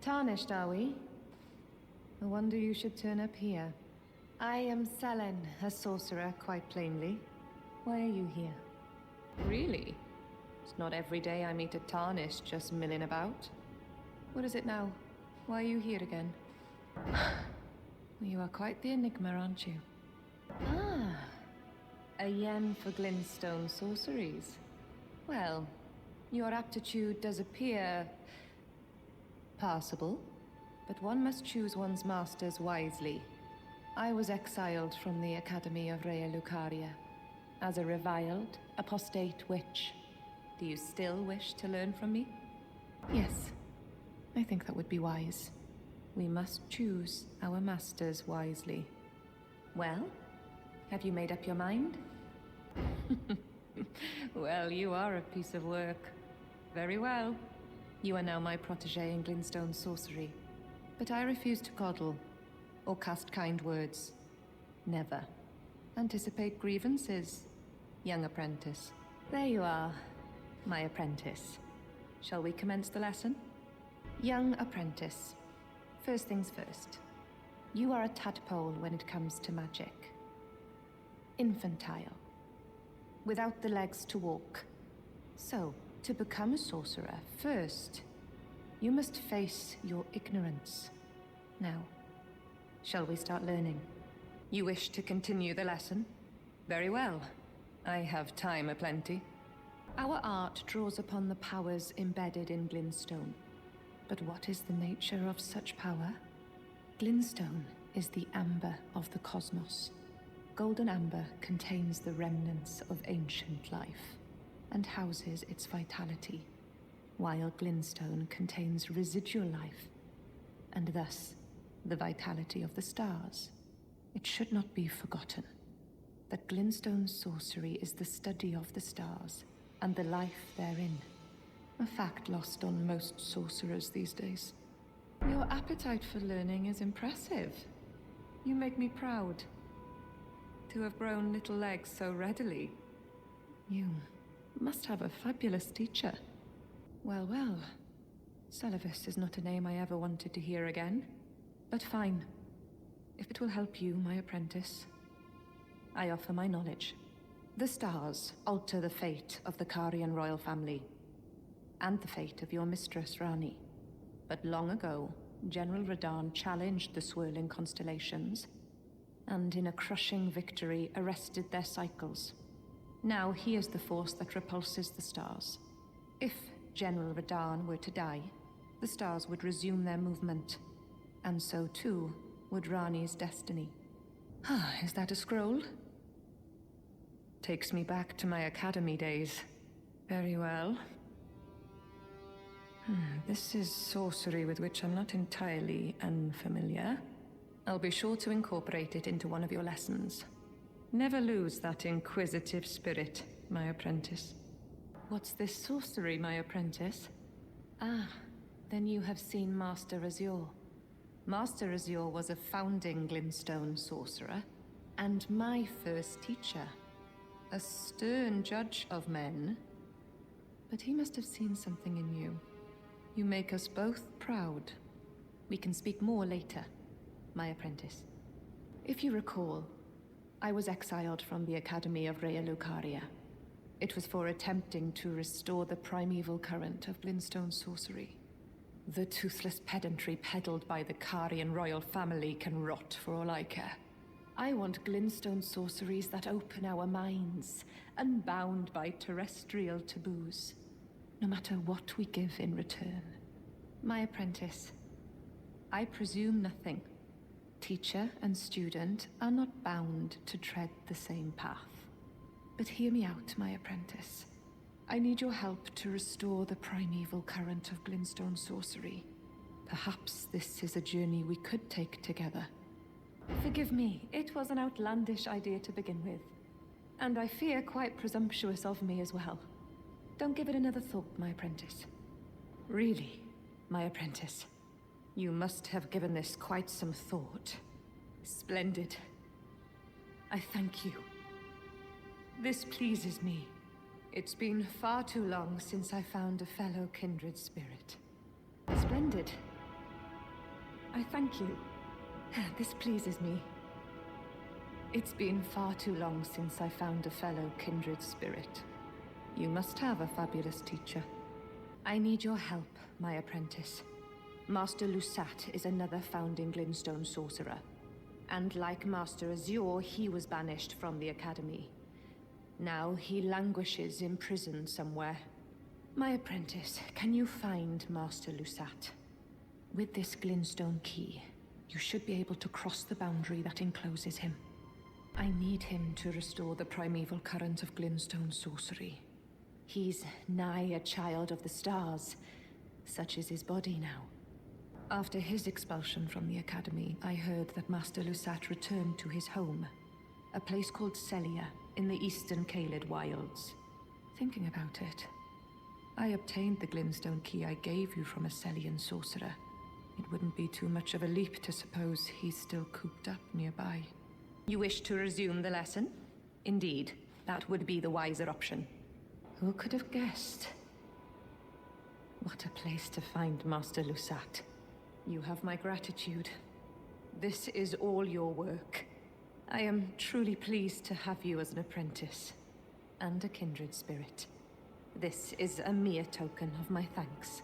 Tarnished, are we? No wonder you should turn up here. I am Sellen, a sorcerer, quite plainly. Why are you here? Really? It's not every day I meet a Tarnished just milling about. What is it now? Why are you here again? You are quite the enigma, aren't you? Ah, a yen for Glintstone sorceries. Well, your aptitude does appear passable, but one must choose one's masters wisely. I was exiled from the Academy of Raya Lucaria as a reviled, apostate witch. Do you still wish to learn from me? Yes, I think that would be wise. We must choose our masters wisely. Well, have you made up your mind? Well, you are a piece of work. Very well. You are now my protege in Glintstone sorcery. But I refuse to coddle, or cast kind words. Never. Anticipate grievances, young apprentice. There you are, my apprentice. Shall we commence the lesson? Young apprentice. First things first. You are a tadpole when it comes to magic. Infantile. Without the legs to walk. So, to become a sorcerer, first, you must face your ignorance. Now, shall we start learning? You wish to continue the lesson? Very well. I have time aplenty. Our art draws upon the powers embedded in Glintstone. But what is the nature of such power? Glintstone is the amber of the cosmos. Golden amber contains the remnants of ancient life and houses its vitality, while Glintstone contains residual life and thus the vitality of the stars. It should not be forgotten that Glintstone sorcery is the study of the stars and the life therein. A fact lost on most sorcerers these days. Your appetite for learning is impressive. You make me proud. To have grown little legs so readily. You must have a fabulous teacher. Well, well. Seluvis is not a name I ever wanted to hear again. But fine. If it will help you, my apprentice, I offer my knowledge. The stars alter the fate of the Carian royal family, and the fate of your mistress, Rani. But long ago, General Radahn challenged the swirling constellations, and in a crushing victory arrested their cycles. Now he is the force that repulses the stars. If General Radahn were to die, the stars would resume their movement, and so too would Rani's destiny. Ah, is that a scroll? Takes me back to my academy days. Very well. This is sorcery with which I'm not entirely unfamiliar. I'll be sure to incorporate it into one of your lessons. Never lose that inquisitive spirit, my apprentice. What's this sorcery, my apprentice? Ah, then you have seen Master Azur. Master Azur was a founding Glintstone sorcerer, and my first teacher. A stern judge of men. But he must have seen something in you. You make us both proud. We can speak more later, my apprentice. If you recall, I was exiled from the Academy of Raya Lucaria. It was for attempting to restore the primeval current of Glintstone sorcery. The toothless pedantry peddled by the Carian royal family can rot for all I care. I want Glintstone sorceries that open our minds, unbound by terrestrial taboos, no matter what we give in return. My apprentice, I presume nothing. Teacher and student are not bound to tread the same path. But hear me out, my apprentice. I need your help to restore the primeval current of Glintstone sorcery. Perhaps this is a journey we could take together. Forgive me, it was an outlandish idea to begin with. And I fear quite presumptuous of me as well. Don't give it another thought, my apprentice. Really, my apprentice, you must have given this quite some thought. Splendid. I thank you. This pleases me. It's been far too long since I found a fellow kindred spirit. Splendid. I thank you. This pleases me. It's been far too long since I found a fellow kindred spirit. You must have a fabulous teacher. I need your help, my apprentice. Master Lusat is another founding Glintstone sorcerer. And like Master Azur, he was banished from the academy. Now he languishes in prison somewhere. My apprentice, can you find Master Lusat? With this Glintstone key, you should be able to cross the boundary that encloses him. I need him to restore the primeval current of Glintstone sorcery. He's nigh a child of the stars. Such is his body now. After his expulsion from the academy, I heard that Master Lusat returned to his home, a place called Sellen in the eastern Caelid wilds. Thinking about it, I obtained the Glintstone key I gave you from a Sellian sorcerer. It wouldn't be too much of a leap to suppose he's still cooped up nearby. You wish to resume the lesson? Indeed, that would be the wiser option. Who could have guessed? What a place to find Master Lusat. You have my gratitude. This is all your work. I am truly pleased to have you as an apprentice, and a kindred spirit. This is a mere token of my thanks.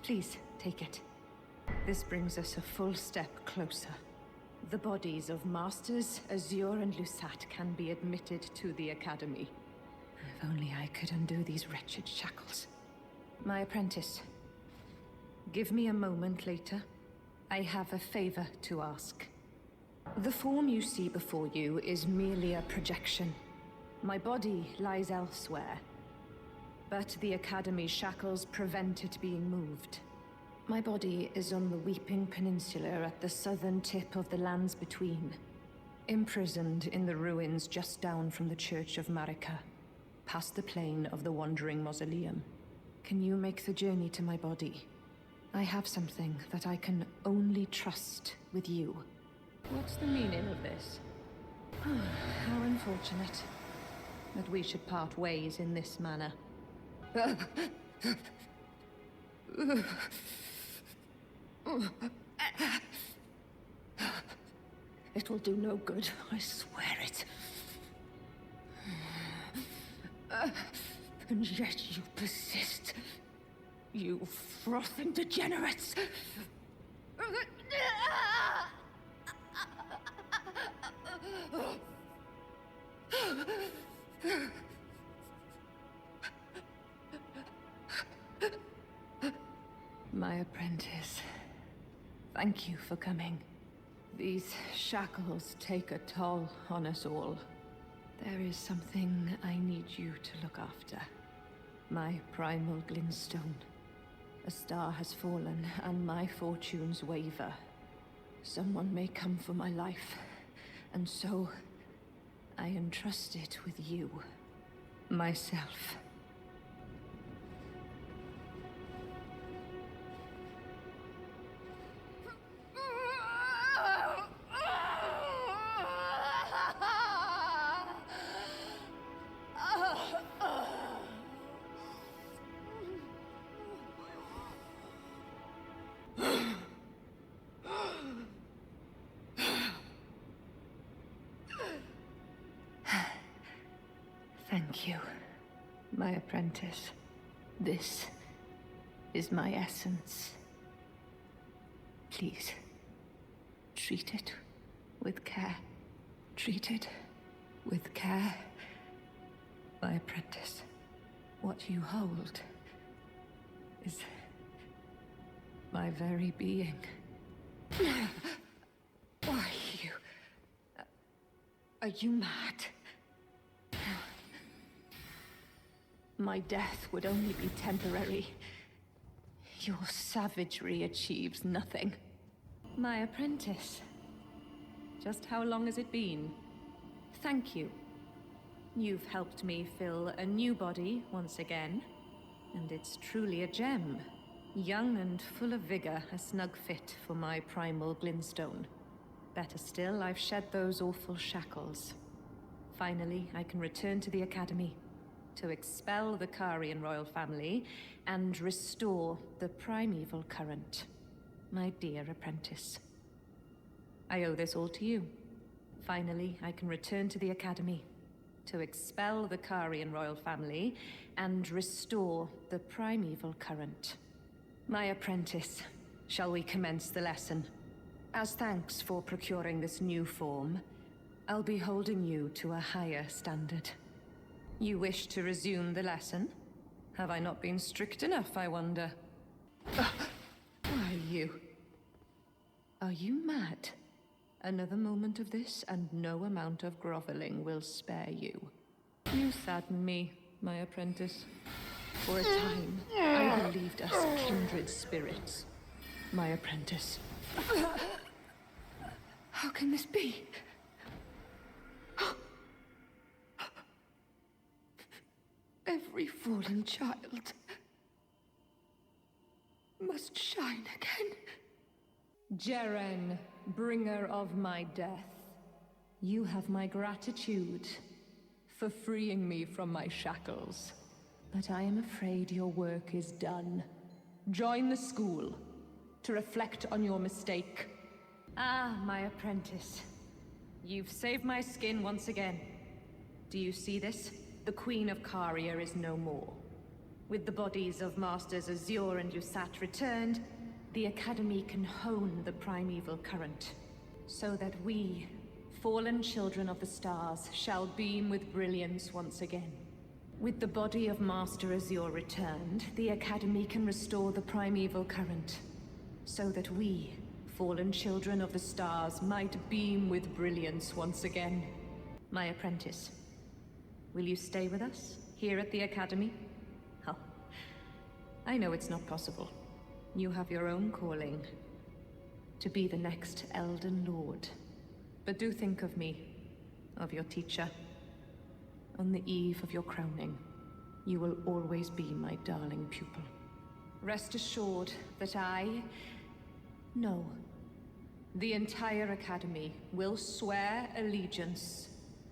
Please, take it. This brings us a full step closer. The bodies of Masters Azur and Lusat can be admitted to the Academy. If only I could undo these wretched shackles. My apprentice, give me a moment later. I have a favor to ask. The form you see before you is merely a projection. My body lies elsewhere, but the Academy's shackles prevent it being moved. My body is on the Weeping Peninsula at the southern tip of the lands between, imprisoned in the ruins just down from the Church of Marika, past the plain of the Wandering Mausoleum. Can you make the journey to my body? I have something that I can only trust with you. What's the meaning of this? How unfortunate that we should part ways in this manner. It will do no good, I swear it. And yet you persist. You frothing degenerates! My apprentice, thank you for coming. These shackles take a toll on us all. There is something I need you to look after. My primal Glintstone. A star has fallen, and my fortunes waver. Someone may come for my life, and so I entrust it with you. Myself. Thank you, my apprentice. This is my essence. Please, treat it with care. Treat it with care. My apprentice, what you hold is my very being. Why, you... Are you mad? My death would only be temporary. Your savagery achieves nothing. My apprentice. Just how long has it been? Thank you. You've helped me fill a new body once again, and it's truly a gem. Young and full of vigor, a snug fit for my primal Glintstone. Better still, I've shed those awful shackles. Finally, I can return to the Academy to expel the Carian royal family and restore the primeval current. My dear apprentice. I owe this all to you. Finally, I can return to the Academy to expel the Carian royal family and restore the primeval current. My apprentice, shall we commence the lesson? As thanks for procuring this new form, I'll be holding you to a higher standard. You wish to resume the lesson? Have I not been strict enough, I wonder? Why you? Are you mad? Another moment of this, and no amount of groveling will spare you. You sadden me, my apprentice. For a time, I believed us kindred spirits. My apprentice. How can this be? Every fallen child must shine again. Jerren, bringer of my death, you have my gratitude for freeing me from my shackles. But I am afraid your work is done. Join the school to reflect on your mistake. Ah, my apprentice. You've saved my skin once again. Do you see this? The Queen of Caria is no more. With the bodies of Masters Azur and Lusat returned, the Academy can hone the primeval current, so that we, fallen children of the stars, shall beam with brilliance once again. With the body of Master Azur returned, the Academy can restore the primeval current, so that we, fallen children of the stars, might beam with brilliance once again. My apprentice, will you stay with us, here at the Academy? Oh, I know it's not possible. You have your own calling, to be the next Elden Lord. But do think of me, of your teacher. On the eve of your crowning, you will always be my darling pupil. Rest assured that no, the entire Academy will swear allegiance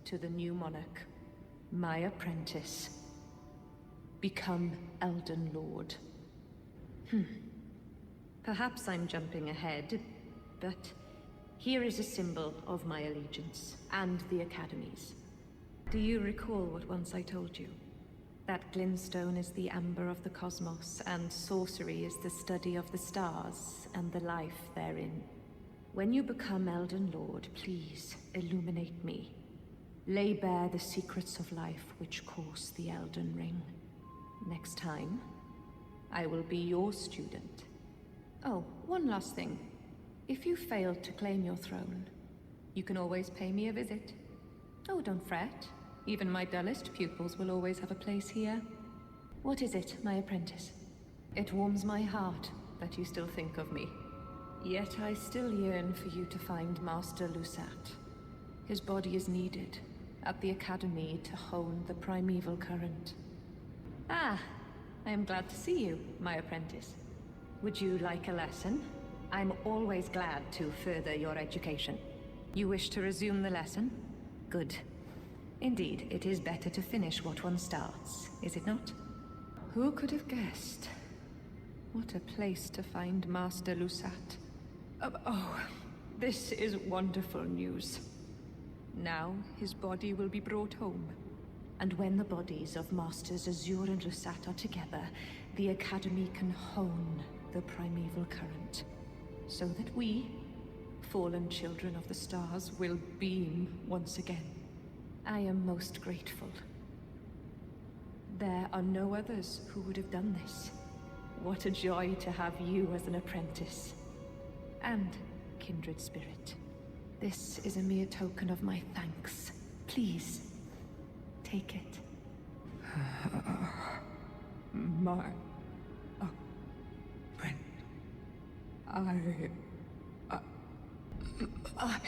to the new monarch, my apprentice. Become Elden Lord. Perhaps I'm jumping ahead, but here is a symbol of my allegiance, and the Academy's. Do you recall what once I told you? That Glintstone is the amber of the cosmos, and sorcery is the study of the stars and the life therein. When you become Elden Lord, please illuminate me. Lay bare the secrets of life which course the Elden Ring. Next time, I will be your student. Oh, one last thing. If you fail to claim your throne, you can always pay me a visit. Oh, don't fret. Even my dullest pupils will always have a place here. What is it, my apprentice? It warms my heart that you still think of me. Yet I still yearn for you to find Master Lusat. His body is needed at the Academy to hone the primeval current. Ah, I am glad to see you, my apprentice. Would you like a lesson? I'm always glad to further your education. You wish to resume the lesson? Good. Indeed, it is better to finish what one starts, is it not? Who could have guessed? What a place to find Master Lusat. Oh, this is wonderful news. Now his body will be brought home. And when the bodies of Masters Azur and Lusat are together, the Academy can hone the primeval current, so that we, fallen children of the stars, will beam once again. I am most grateful. There are no others who would have done this. What a joy to have you as an apprentice. And, kindred spirit, this is a mere token of my thanks. Please, take it. My... friend... I